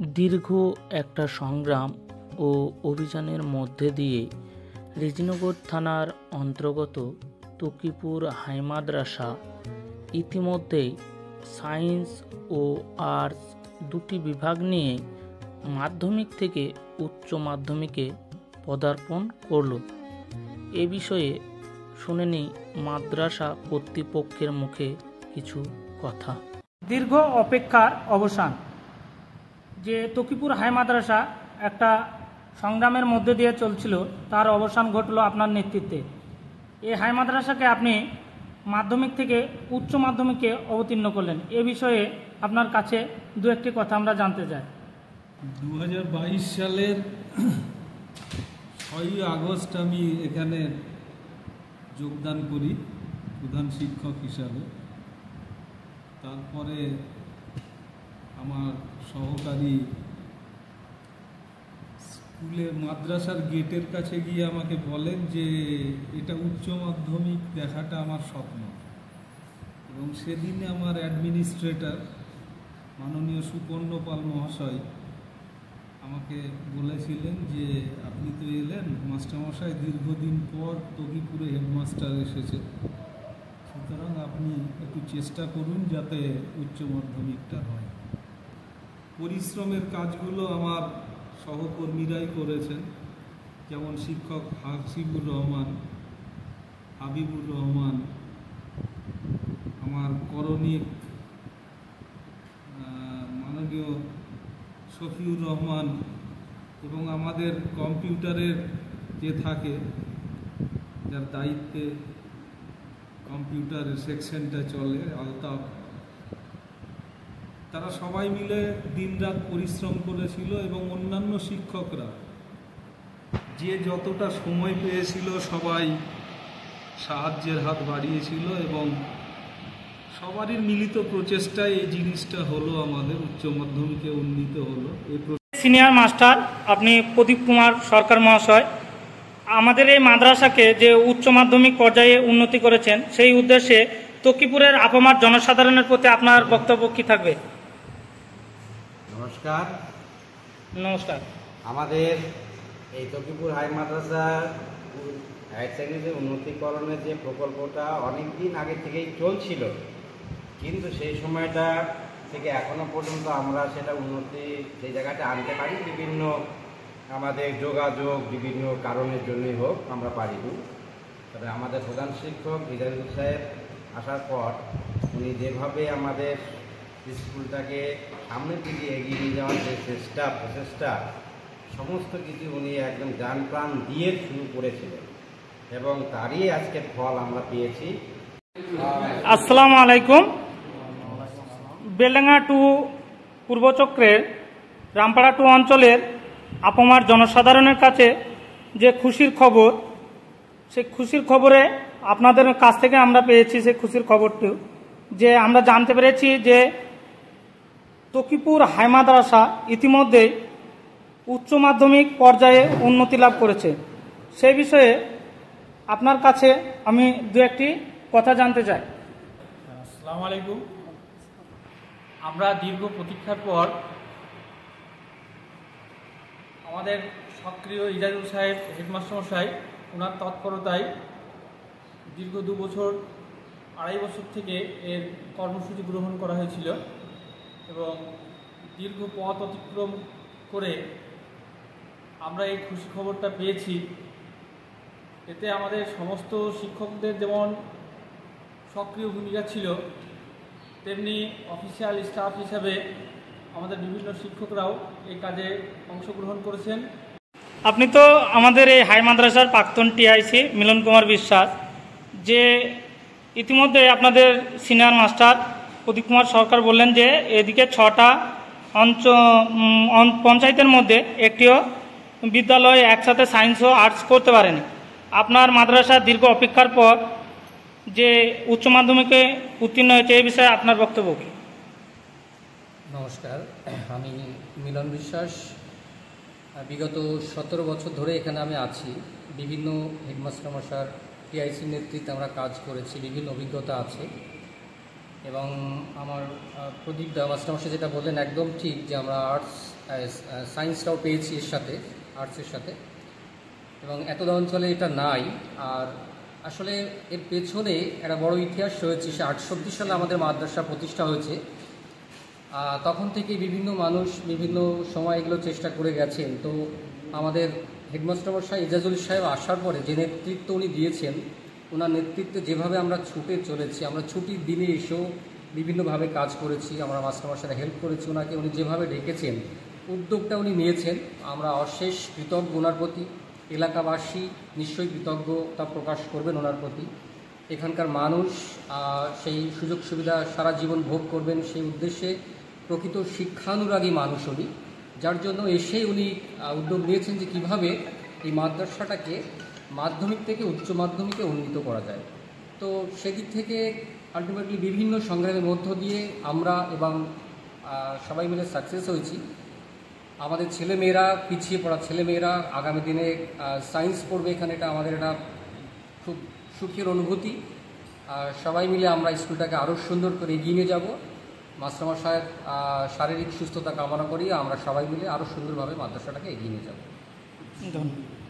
দীর্ঘ একটা সংগ্রাম ও অভিযানের মধ্যে দিয়ে রেজিনগর থানার অন্তর্গত তকিপুর হাই মাদ্রাসা ইতিমধ্যেই সায়েন্স ও আর্টস দুটি বিভাগ নিয়ে মাধ্যমিক থেকে উচ্চ মাধ্যমিকে পদার্পণ করল। এ বিষয়ে শুনে নিই মাদ্রাসা কর্তৃপক্ষের মুখে কিছু কথা। দীর্ঘ অপেক্ষার অবসান। যে তকিপুর হাই মাদ্রাসা একটা সংগ্রামের মধ্যে দিয়ে চলছিল, তার অবসান ঘটলো আপনার নেতৃত্বে। এই হাই মাদ্রাসাকে আপনি মাধ্যমিক থেকে উচ্চ মাধ্যমিকে অবতীর্ণ করলেন। এ বিষয়ে আপনার কাছে দু একটি কথা আমরা জানতে চাই। 2022 সালের 6ই আগস্ট আমি এখানে যোগদান করি প্রধান শিক্ষক হিসাবে। তারপরে আমার সহকারী স্কুলে মাদ্রাসার গেটের কাছে গিয়ে আমাকে বলেন যে এটা উচ্চ মাধ্যমিক দেখাটা আমার স্বপ্ন, এবং সেদিনে আমার অ্যাডমিনিস্ট্রেটর মাননীয় সুপর্ণ পাল মহাশয় আমাকে বলেছিলেন যে আপনি তো এলেন মাস্টারমশাই, দীর্ঘদিন পর তকিপুরে হেডমাস্টার এসেছে, সুতরাং আপনি একটু চেষ্টা করুন যাতে উচ্চ মাধ্যমিকটা হয়। পরিশ্রমের কাজগুলো আমার সহকর্মীরাই করেছেন, যেমন শিক্ষক হাসিবুর রহমান, হাবিবুর রহমান, আমার করণিক মাননীয় শফিউর রহমান, এবং আমাদের কম্পিউটারের যে থাকে, যার দায়িত্বে কম্পিউটারের সেকশনটা চলে, আলতাফ, তারা সবাই মিলে দিনরাত পরিশ্রম করেছিল, এবং অন্যান্য শিক্ষকরা যে যতটা সময় পেয়েছিল সবাই সাহায্যের হাত বাড়িয়েছিল, এবং সবারই মিলিত প্রচেষ্টায় এই জিনিসটা হলো, আমাদের উচ্চ মাধ্যমিকে উন্নীত হলো। সিনিয়র মাস্টার আপনি প্রদীপ কুমার সরকার মহাশয়, আমাদের এই মাদ্রাসাকে যে উচ্চ মাধ্যমিক পর্যায়ে উন্নতি করেছেন, সেই উদ্দেশ্যে তকিপুরের আপামার জনসাধারণের প্রতি আপনার বক্তব্য কী থাকবে? নমস্কার। নমস্কার। আমাদের এই তকিপুর হাই মাদ্রাসা হায়ার সেকেন্ডারি উন্নতিকরণের যে প্রকল্পটা অনেক দিন আগে থেকেই চলছিল, কিন্তু সেই সময়টা থেকে এখনো পর্যন্ত আমরা সেটা উন্নতি সেই জায়গাটা আনতে পারি, বিভিন্ন আমাদের যোগাযোগ বিভিন্ন কারণের জন্যই হোক আমরা পারিনি। তবে আমাদের প্রধান শিক্ষক হিদায়ুল সাহেব আসার পর উনি যেভাবে আমাদের স্কুলটাকে সামনের দিকে এগিয়ে নিয়ে যাওয়ার যে প্রচেষ্টা সমস্ত কিছু উনি একদম জান প্রাণ দিয়ে শুরু করেছিলেন, এবং তারই আজকের ফল আমরা পেয়েছি। আসসালামু আলাইকুম। বেলডাঙ্গা টু পূর্বচক্রের রামপাড়া টু অঞ্চলের আপামার জনসাধারণের কাছে যে খুশির খবর, সেই খুশির খবরে আপনাদের কাছ থেকে আমরা পেয়েছি সেই খুশির খবরটি, যে আমরা জানতে পেরেছি যে তকিপুর হাই মাদ্রাসা ইতিমধ্যে উচ্চ মাধ্যমিক পর্যায়ে উন্নতি লাভ করেছে। সেই বিষয়ে আপনার কাছে আমি দু একটি কথা জানতে চাই। আসসালামু আলাইকুম। আমরা দীর্ঘ প্রতীক্ষার পর আমাদের সক্রিয় ইজাজুল সাহেব হেডমাস্টার মশাই, ওনার তৎপরতায় দীর্ঘ 2 বছর 2.5 বছর থেকে এর কর্মসূচি গ্রহণ করা হয়েছিল, এবং দীর্ঘ পথ অতিক্রম করে আমরা এই খুশি খবরটা পেয়েছি। এতে আমাদের সমস্ত শিক্ষকদের যেমন সক্রিয় ভূমিকা ছিল, তেমনি অফিসিয়াল স্টাফ হিসাবে আমাদের বিভিন্ন শিক্ষকরাও এই কাজে অংশগ্রহণ করেছেন। আপনি তো আমাদের এই হাই মাদ্রাসার প্রাক্তন টিআইসি মিলন কুমার বিশ্বাস, যে ইতিমধ্যে আপনাদের সিনিয়র মাস্টার প্রদীপ কুমার সরকার বললেন যে এদিকে 6টা পঞ্চায়েতের মধ্যে একটিও বিদ্যালয় একসাথে সায়েন্স ও আর্টস করতে পারেনি। আপনার মাদ্রাসা দীর্ঘ অপেক্ষার পর যে উচ্চ মাধ্যমিকে উত্তীর্ণ হয়েছে, এই বিষয়ে আপনার বক্তব্য কী? নমস্কার, আমি মিলন বিশ্বাস। বিগত 17 বছর ধরে এখানে আমি আছি। বিভিন্ন হেডমাস্টার মশার টিআইসির নেতৃত্বে আমরা কাজ করেছি, বিভিন্ন অভিজ্ঞতা আছে, এবং আমার প্রদীপ মাস্টারমশাই যেটা বললেন একদম ঠিক, যে আমরা আর্টস সায়েন্সটাও পেয়েছি এর সাথে, আর্টসের সাথে, এবং এতদা অঞ্চলে এটা নাই। আর আসলে এর পেছনে একটা বড় ইতিহাস রয়েছে। সে 68 সালে আমাদের মাদ্রাসা প্রতিষ্ঠা হয়েছে। তখন থেকে বিভিন্ন মানুষ বিভিন্ন সময় এগুলো চেষ্টা করে গেছেন। তো আমাদের হেডমাস্টার মশাই এজাজুল সাহেব আসার পরে যে নেতৃত্ব উনি দিয়েছেন, ওনার নেতৃত্বে যেভাবে আমরা ছুটে চলেছি, আমরা ছুটির দিনে এসেও বিভিন্নভাবে কাজ করেছি, আমরা মাস্টারমশাইরা হেল্প করেছি ওনাকে। উনি যেভাবে ডেকেছেন, উদ্যোগটা উনি নিয়েছেন, আমরা অশেষ কৃতজ্ঞ ওনার প্রতি। এলাকাবাসী নিশ্চয়ই কৃতজ্ঞতা প্রকাশ করবেন ওনার প্রতি। এখানকার মানুষ সেই সুযোগ সুবিধা সারা জীবন ভোগ করবেন সেই উদ্দেশ্যে প্রকৃত শিক্ষানুরাগী মানুষ উনি, যার জন্য এসেই উনি উদ্যোগ নিয়েছেন যে কীভাবে এই মাদ্রাসাটাকে মাধ্যমিক থেকে উচ্চ মাধ্যমিকে উন্নীত করা যায়। তো সেদিক থেকে আলটিমেটলি বিভিন্ন সংগ্রামের মধ্য দিয়ে আমরা এবং সবাই মিলে সাকসেস হয়েছি। আমাদের ছেলেমেয়েরা, পিছিয়ে পড়া ছেলেমেয়েরা আগামী দিনে সায়েন্স পড়বে এখানে, এটা আমাদের একটা খুব সুখের অনুভূতি। সবাই মিলে আমরা স্কুলটাকে আরও সুন্দর করে এগিয়ে নিয়ে যাব। মাস্টারমশায়ের শারীরিক সুস্থতা কামনা করি, আমরা সবাই মিলে আরও সুন্দরভাবে মাদ্রাসাটাকে এগিয়ে নিয়ে যাব। ধন্যবাদ।